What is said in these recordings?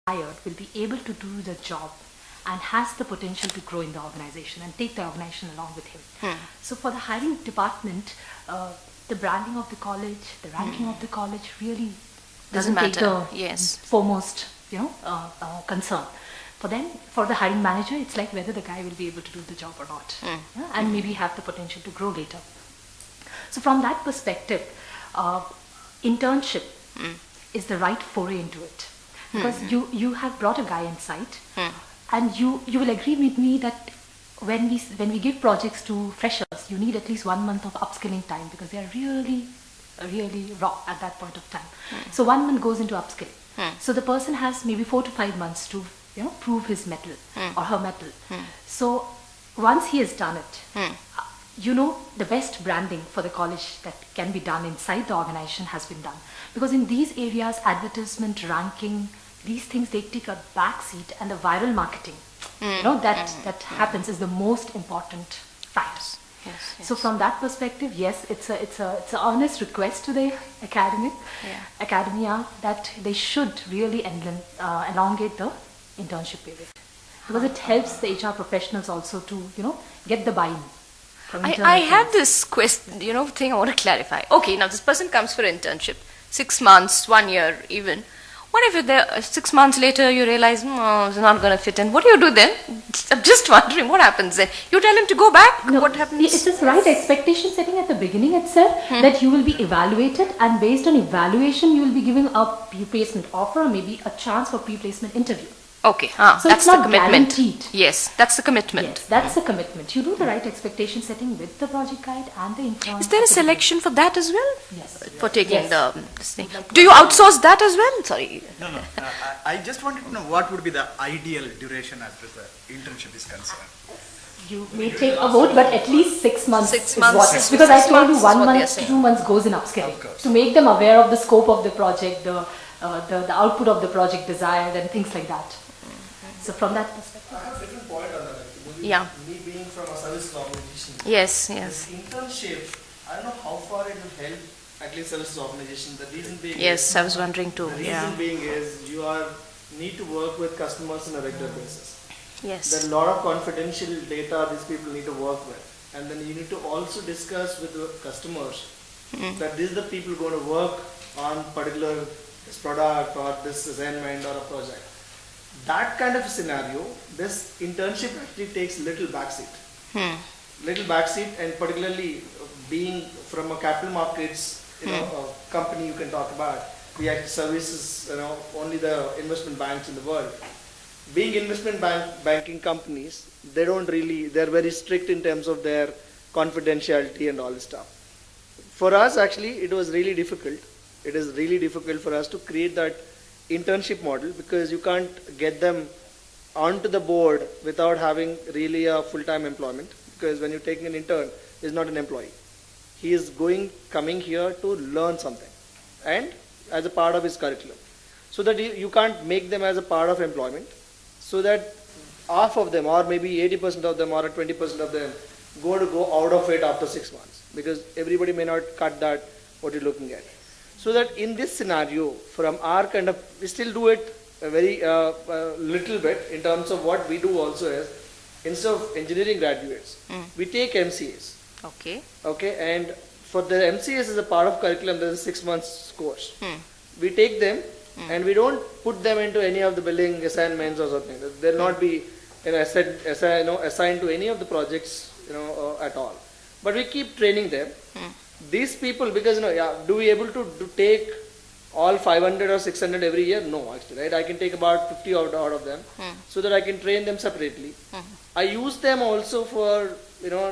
hired will be able to do the job and has the potential to grow in the organization and take the organization along with him. So for the hiring department, the branding of the college, the ranking of the college really doesn't take the foremost, concern. For them, for the hiring manager, it's like whether the guy will be able to do the job or not, and maybe have the potential to grow later. So from that perspective, internship is the right foray into it, because you have brought a guy inside, and you will agree with me that when we give projects to freshers, you need at least 1 month of upskilling time, because they are really raw at that point of time. So 1 month goes into upskilling. So the person has maybe 4 to 5 months to prove his mettle or her mettle. So once he has done it, the best branding for the college that can be done inside the organization has been done, because in these areas, advertisement, ranking, these things, they take a back seat, and the viral marketing that happens is the most important factor. Yes. So from that perspective, yes, it's an honest request to the academia that they should really elongate the internship period, because it helps the HR professionals also to get the buy-in. I have this question, thing I want to clarify. Okay, now this person comes for internship, 6 months, 1 year even. What if 6 months later you realize, it's not going to fit in? What do you do then? I'm just wondering what happens then. You tell him to go back? No, what happens? It's just right expectation setting at the beginning itself, that you will be evaluated, and based on evaluation you will be given a pre-placement offer or maybe a chance for pre-placement interview. Okay, so that's it's not the commitment. Guaranteed. Yes, that's the commitment. Yes, that's the commitment. You do the right expectation setting with the project guide and the intern. Is there a selection for that as well? Yes. For taking this thing. Do you outsource that as well? Sorry. No. I just wanted to know what would be the ideal duration as far as the internship is concerned. You may take a vote, but at least 6 months. 6 months. Because I told you 1 month to 2 months goes in upskilling to make them aware of the scope of the project, the output of the project desired, and things like that. So from that perspective, I have a different point on that. Actually. Me being from a services organization. Yes. This internship, I don't know how far it will help at least services organization. The reason being I was wondering too. The reason being is you need to work with customers on a regular basis. Yes. There are a lot of confidential data these people need to work with, and then you need to also discuss with the customers that these are the people going to work on particular this product or this assignment or a project. That kind of a scenario, this internship actually takes little backseat. And particularly being from a capital markets, a company you can talk about. We actually services, only the investment banks in the world. Being investment banking companies, they're very strict in terms of their confidentiality and all this stuff. For us, actually, it was really difficult. It is really difficult for us to create that internship model, because you can't get them onto the board without having really a full-time employment, because when you're taking an intern, he's not an employee. He is coming here to learn something and as a part of his curriculum. So that you can't make them as a part of employment, so that half of them or maybe 80% of them or 20% of them go out of it after 6 months, because everybody may not cut that what you're looking at. So that in this scenario, from our we still do it a very little bit in terms of what we do also is, instead of engineering graduates, we take MCAs. Okay, and for the MCAs as a part of curriculum, there's a 6 months course. We take them and we don't put them into any of the building assignments or something. They'll not be assigned to any of the projects at all. But we keep training them. These people, because do we able to take all 500 or 600 every year? No, actually, right? I can take about 50 out of them, so that I can train them separately. I use them also for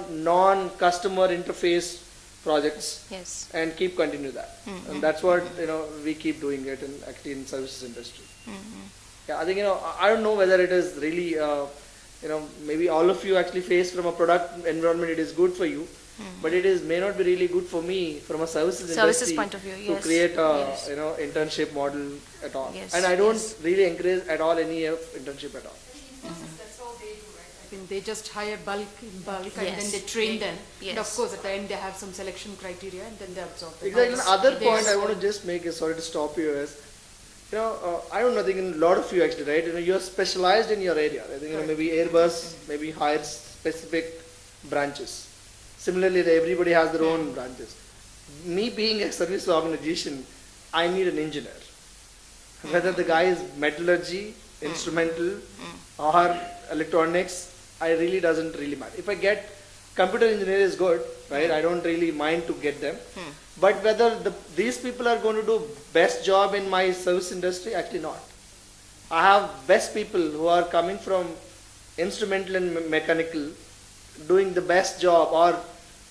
non-customer interface projects, and keep continue that. And that's what we keep doing it in services industry. I think I don't know whether it is really maybe all of you actually face from a product environment. It is good for you. But it may not be really good for me from a services industry point of view, to create a internship model at all. And I don't really encourage at all any internship at all. That's how they do, right? I think they just hire in bulk, and then they train them. And of course, at the end they have some selection criteria, and then they absorb them. Exactly. Another point I want to just make is, sorry to stop you, is I don't know, I think in a lot of you actually, right? You're specialized in your area. I think maybe Airbus maybe hires specific branches. Similarly, everybody has their own branches. Me being a service organization, I need an engineer. Whether the guy is metallurgy, instrumental, or electronics, I really doesn't really matter. If I get computer engineer is good, right? I don't really mind to get them. But whether these people are going to do best job in my service industry, actually not. I have best people who are coming from instrumental and mechanical, doing the best job or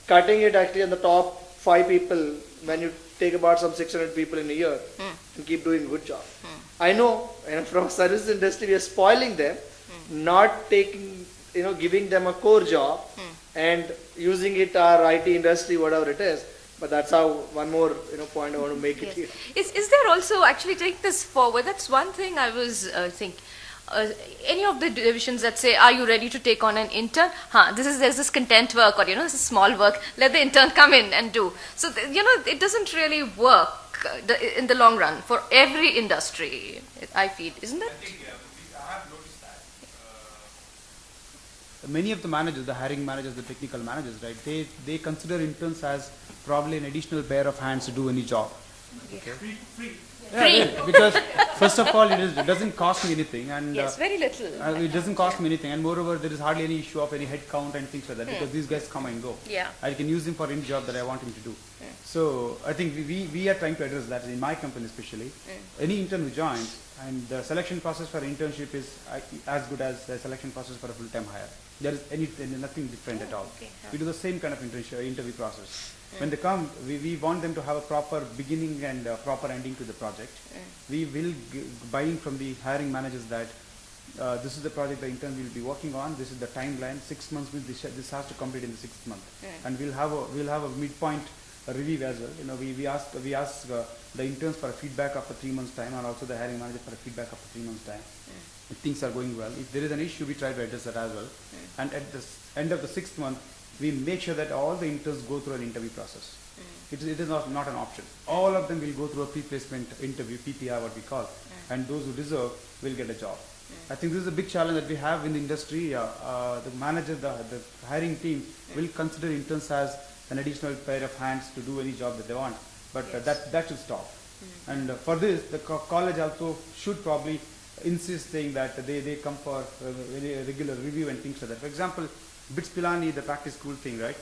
cutting it actually on the top 5 people when you take about some 600 people in a year and keep doing a good job. I know, from service industry we are spoiling them, not taking, giving them a core job and using it our IT industry, whatever it is. But that's how one more point I want to make it here. Is there also, actually take this forward, that's one thing I was thinking. Any of the divisions that say, are you ready to take on an intern? There's this content work or, this is small work, let the intern come in and do. So, it doesn't really work in the long run for every industry, I feel, isn't it? I think, I have noticed that. Many of the managers, the hiring managers, the technical managers, right, they consider interns as probably an additional pair of hands to do any job. Okay. Free. Yeah, because first of all, it doesn't cost me anything, and yes, very little. It doesn't cost me anything, and moreover, there is hardly any issue of any head count and things like that because these guys come and go. Yeah. I can use him for any job that I want him to do. So I think we are trying to address that in my company especially. Any intern who joins, and the selection process for internship is as good as the selection process for a full-time hire. There is nothing different at all. Okay. We do the same kind of interview process. When they come, we want them to have a proper beginning and proper ending to the project. We will buy in from the hiring managers that this is the project the intern will be working on. This is the timeline. 6 months means this has to complete in the 6th month, and we'll have a midpoint review as well. We ask the interns for a feedback after 3 months time, and also the hiring manager for a feedback after 3 months time. If things are going well, if there is an issue, we try to address that as well. And at the end of the 6th month, we make sure that all the interns go through an interview process. It is not an option. All of them will go through a pre-placement interview, PPI what we call, and those who deserve will get a job. I think this is a big challenge that we have in the industry. The manager, the hiring team will consider interns as an additional pair of hands to do any job that they want, but that should stop. And for this, the college also should probably insist saying that they come for regular review and things like that. For example, BITS Pilani, the practice school thing, right?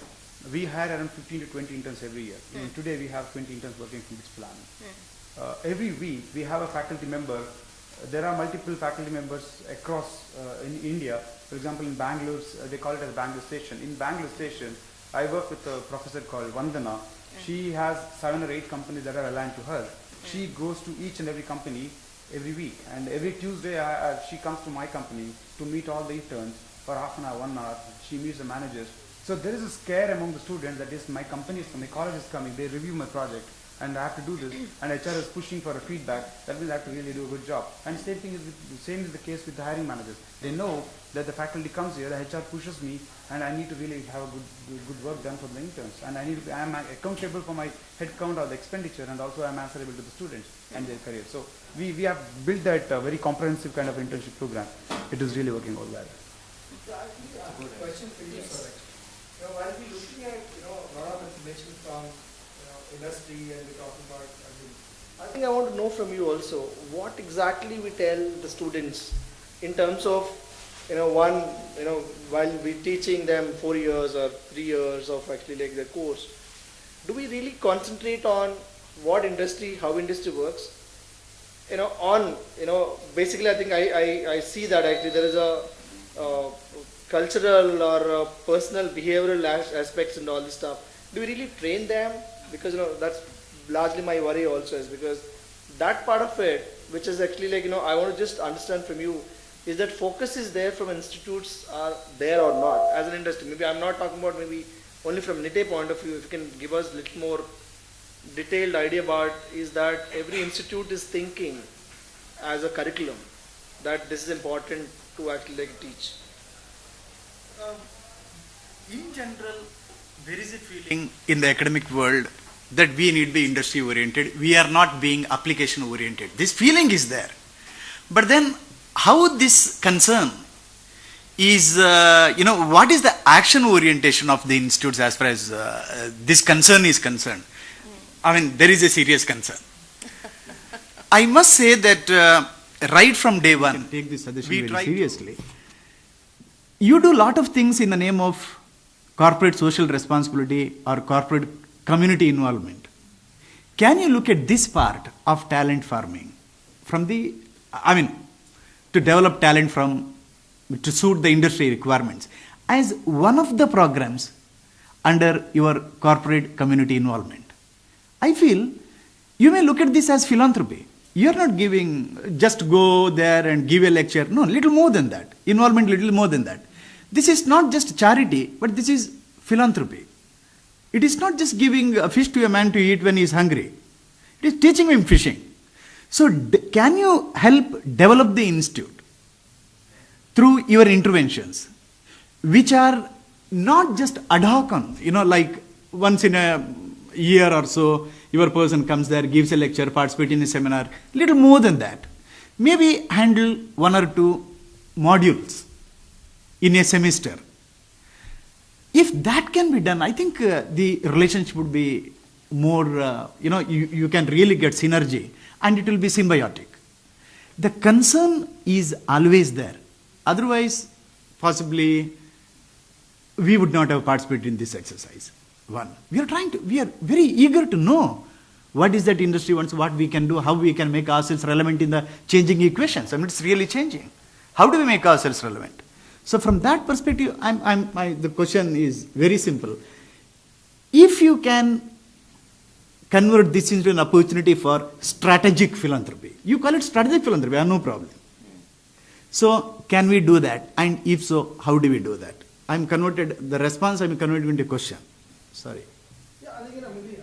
We hire around 15 to 20 interns every year. Today we have 20 interns working from BITS Pilani. Every week we have a faculty member. There are multiple faculty members across in India. For example, in Bangalore, they call it as Bangalore Station. In Bangalore Station, I work with a professor called Vandana. She has 7 or 8 companies that are aligned to her. She goes to each and every company every week, and every Tuesday she comes to my company to meet all the interns for half an hour, 1 hour. She meets the managers. So there is a scare among the students that is my company is coming, my college is coming, they review my project and I have to do this, and HR is pushing for a feedback. That means I have to really do a good job. And same is the case with the hiring managers. They know that the faculty comes here, the HR pushes me, and I need to really have a good work done for the interns. And I am accountable for my head count or the expenditure, and also I am answerable to the students and their career. So we have built that very comprehensive kind of internship program. It is really working all well. So I think I have a question for you, sir. While we're looking at a lot of information from industry and we're talking about, I think I want to know from you also what exactly we tell the students in terms of while we're teaching them 4 years or 3 years of actually like their course, do we really concentrate on what industry, how industry works? Basically I think I see that actually there is a cultural or personal behavioral aspects and all this stuff. Do we really train them? Because that's largely my worry also, is because that part of it, which is actually like I want to just understand from you, is that focus is there from institutes are there or not as an industry? Maybe I'm not talking about maybe only from NITE point of view. If you can give us a little more detailed idea about, is that every institute is thinking as a curriculum that this is important to actually like teach. In general, there is a feeling in the academic world that we need to be industry oriented. We are not being application oriented. This feeling is there. But then how this concern is, what is the action orientation of the institutes as far as this concern is concerned? I mean, there is a serious concern. I must say that right from day one, take this suggestion we very try seriously. You do a lot of things in the name of corporate social responsibility or corporate community involvement. Can you look at this part of talent farming from the, to develop talent to suit the industry requirements as one of the programs under your corporate community involvement? I feel you may look at this as philanthropy. You are not giving, just go there and give a lecture. No, little more than that. Involvement, little more than that. This is not just charity, but this is philanthropy. It is not just giving a fish to a man to eat when he is hungry. It is teaching him fishing. So can you help develop the institute through your interventions, which are not just ad hoc on, like once in a year or so, your person comes there, gives a lecture, participates in a seminar, little more than that. Maybe handle 1 or 2 modules in a semester. If that can be done, I think the relationship would be more, you can really get synergy and it will be symbiotic. The concern is always there. Otherwise, possibly, we would not have participated in this exercise. One, we are very eager to know what is that industry wants, what we can do, how we can make ourselves relevant in the changing equations. It's really changing. How do we make ourselves relevant? So from that perspective, the question is very simple. If you can convert this into an opportunity for strategic philanthropy, you call it strategic philanthropy, I have no problem. So can we do that? And if so, how do we do that? The response I'm converting into a question. Sorry. Yeah, I think maybe